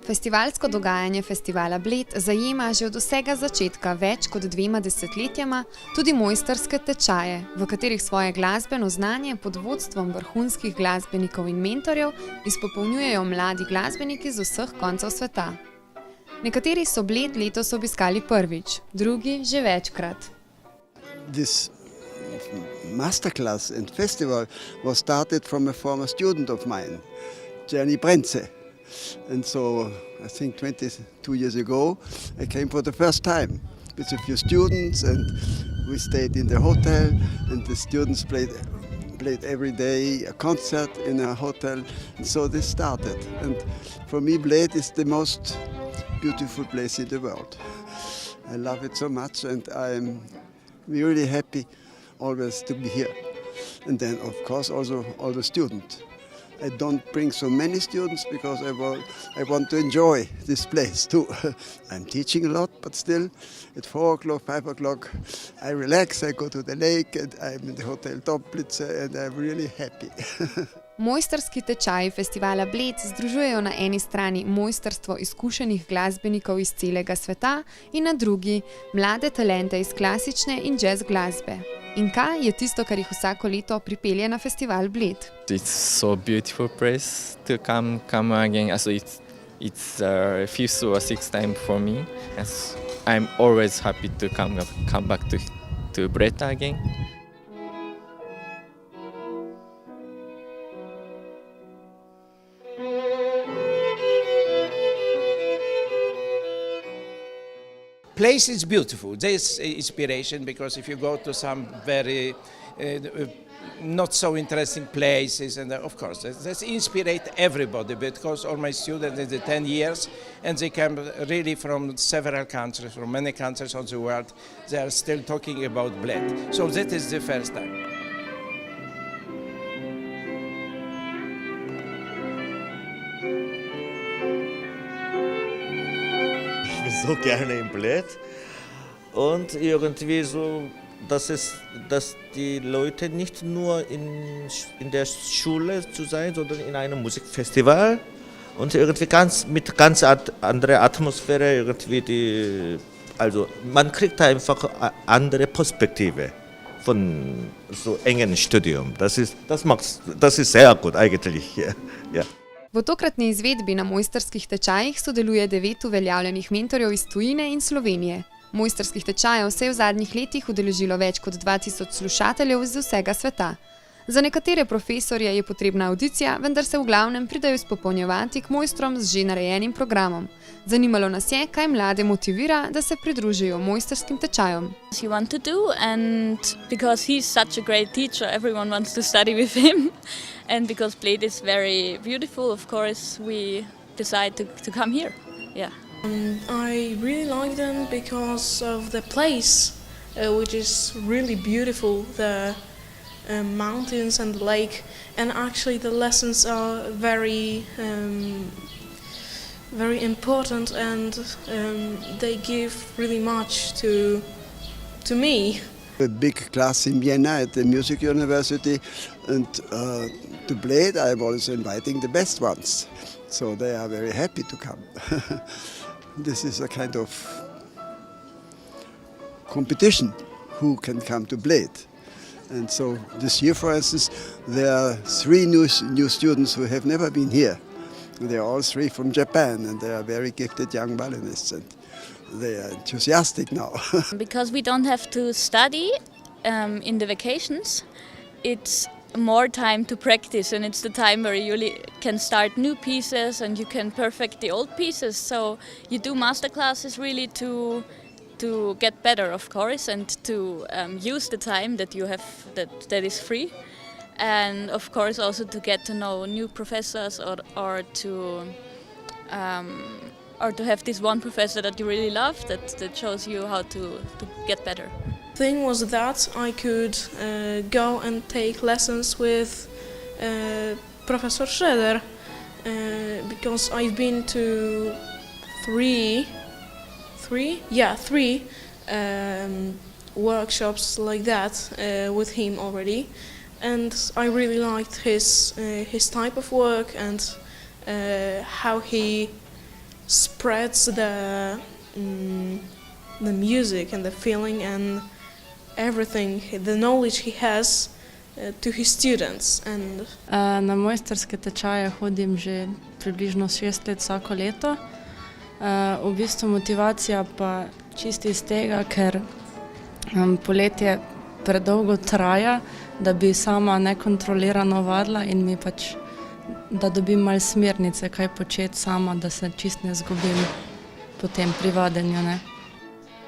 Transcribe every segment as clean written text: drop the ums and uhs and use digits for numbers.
Festivalsko dogajanje Festivala Bled zajema že od vsega začetka več kot 2 desetletjema tudi mojstrske tečaje, v katerih svoje glasbeno znanje pod vodstvom vrhunskih glasbenikov in mentorjev izpopolnjujejo mladi glasbeniki z vseh koncev sveta. Nekateri so Bled letos obiskali prvič, drugi že večkrat. This masterclass and festival was started from a former student of mine, Denis. And so I think 22 years ago I came for the first time with a few students, and we stayed in the hotel, and the students played every day a concert in a hotel, and so this started. And for me, Bled is the most beautiful place in the world. I love it so much, and I'm really happy always to be here. And then of course also all the students. I don't bring so many students because I want to enjoy this place too. I'm teaching a lot, but still at 4 o'clock, 5 o'clock I relax, I go to the lake, and I'm in the Hotel Toplice, and I'm really happy. Mojstrski tečaji Festivala Bled združujejo na eni strani mojstrstvo izkušenih glasbenikov iz celega sveta in na drugi mlade talente iz klasične in jazz glasbe. In kaj je tisto, kar jih vsako leto pripelje na Festival Bled? It's so beautiful place to come again. So it's fifth or sixth time for me. As I'm always happy to come back to Bled again. Place is beautiful. There's inspiration, because if you go to some very not so interesting places, and of course that's inspirate everybody, because all my students in the 10 years, and they come really from several countries, from many countries of the world, they are still talking about Bled. So that is the first time. So gerne im Bled und irgendwie so, dass die Leute nicht nur in der Schule zu sein, sondern in einem Musikfestival und irgendwie mit ganz anderer Atmosphäre irgendwie also man kriegt einfach eine andere Perspektive von so engen Studium. Das ist sehr gut eigentlich. Ja. V tokratni izvedbi na mojstrskih tečajih sodeluje 9 uveljavljenih mentorjev iz tujine in Slovenije. Mojstrskih tečajev se je v zadnjih letih udeležilo več kot 2000 slušateljev iz vsega sveta. Za nekatere profesorje je potrebna avdicija, vendar se v glavnem pridajo izpopolnjevati k mojstrom z že narejenim programom. Zanimalo nas je, kaj mlade motivira, da se pridružijo mojstrskim tečajem. He wants to do, and because he's such a great teacher, everyone wants to study with him. And because Bled is very beautiful, of course, we decide to come here. Yeah. I really like them because of the place, which is really beautiful. The mountains and the lake, and actually the lessons are very important, and they give really much to me. A big class in Vienna at the music university, and to Bled I'm also inviting the best ones, so they are very happy to come. This is a kind of competition who can come to Bled. And so this year, for instance, there are 3 new students who have never been here. They are all 3 from Japan, and they are very gifted young violinists, and they are enthusiastic now. Because we don't have to study in the vacations, it's more time to practice, and it's the time where you really can start new pieces and you can perfect the old pieces. So you do master classes really to get better, of course, and to use the time that you have that is free, and of course also to get to know new professors, or to have this one professor that you really love that shows you how to get better. The thing was that I could go and take lessons with Professor Schroeder, because I've been to three workshops like that with him already, and I really liked his type of work, and how he spreads the music and the feeling and everything, the knowledge he has to his students. And Na mojstrske tečaje hodim že približno 6 let vsako leto. V bistvu motivacija pa čisto iz tega, ker poletje predolgo traja, da bi sama nekontrolirano vadila in mi pač, da dobim malo smernice, kaj početi sama, da se čist ne zgubim potem pri vadenju, ne.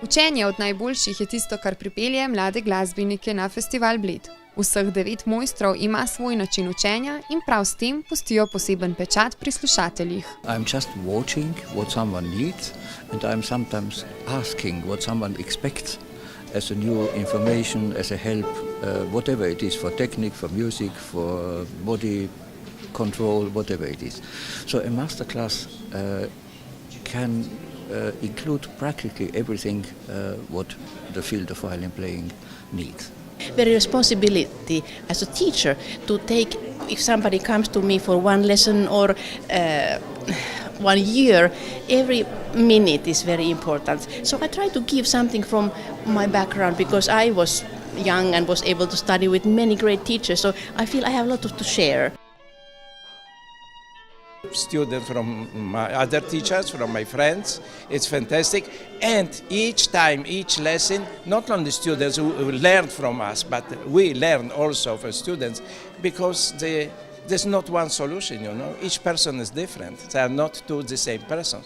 Učenje od najboljših je tisto, kar pripelje mlade glasbenike na Festival Bled. Vseh 9 mojstrov ima svoj način učenja in prav s tem pustijo poseben pečat pri slušateljih. I'm just watching what someone needs and I'm sometimes asking what someone expects as a new information, as a help, whatever it is, for technique, for music, for body control, whatever it is. So a masterclass can include practically everything what the field of violin playing needs. The responsibility as a teacher to take, if somebody comes to me for one lesson or 1 year, every minute is very important. So I try to give something from my background because I was young and was able to study with many great teachers, so I feel I have a lot to share. Students from my other teachers, from my friends, it's fantastic. And each time, each lesson, not only students who learn from us, but we learn also from students, because there's not one solution, you know. Each person is different. They are not two the same person.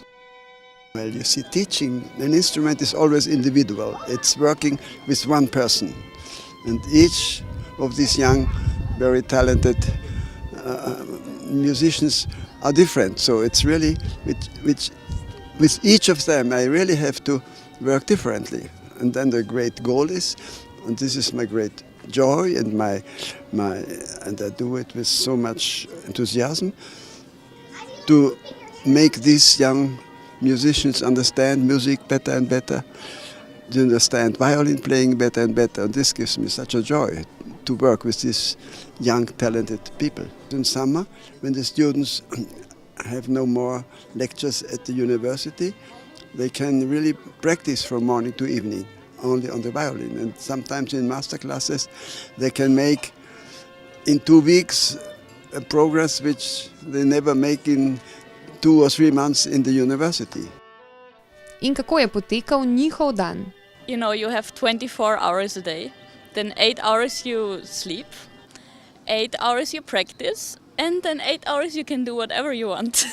Well, you see, teaching an instrument is always individual. It's working with one person. And each of these young, very talented musicians are different. So it's really, with each of them, I really have to work differently. And then the great goal is, and this is my great joy and and I do it with so much enthusiasm, to make these young musicians understand music better and better, to understand violin playing better and better. And this gives me such a joy to work with these young talented people. In summer, when the students have no more lectures at the university, they can really practice from morning to evening only on the violin. And sometimes in master classes they can make in 2 weeks a progress which they never make in 2 or 3 months in the university. In kako je potekal njihov dan? You know, you have 24 hours a day, then 8 hours you sleep, 8 hours you practice, and then 8 hours you can do whatever you want.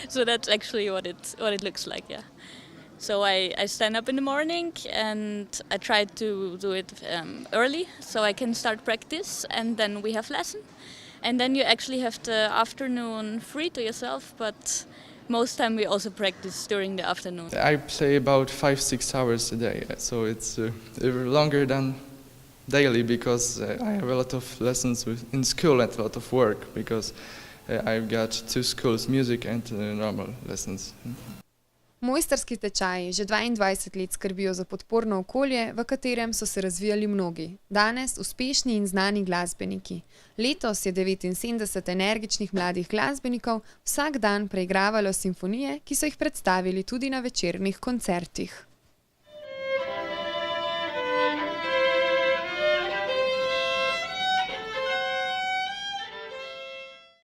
So that's actually what it looks like, yeah. So I stand up in the morning and I try to do it early so I can start practice, and then we have lesson. And then you actually have the afternoon free to yourself, but most time we also practice during the afternoon. I play about 5-6 hours a day, so it's longer than daily because I have a lot of lessons in school and a lot of work because I've got 2 schools, music and normal lessons. Mojstrski tečaji že 22 let skrbijo za podporno okolje, v katerem so se razvijali mnogi, danes uspešni in znani glasbeniki. Letos je 79 energičnih mladih glasbenikov vsak dan preigravalo simfonije, ki so jih predstavili tudi na večernih koncertih.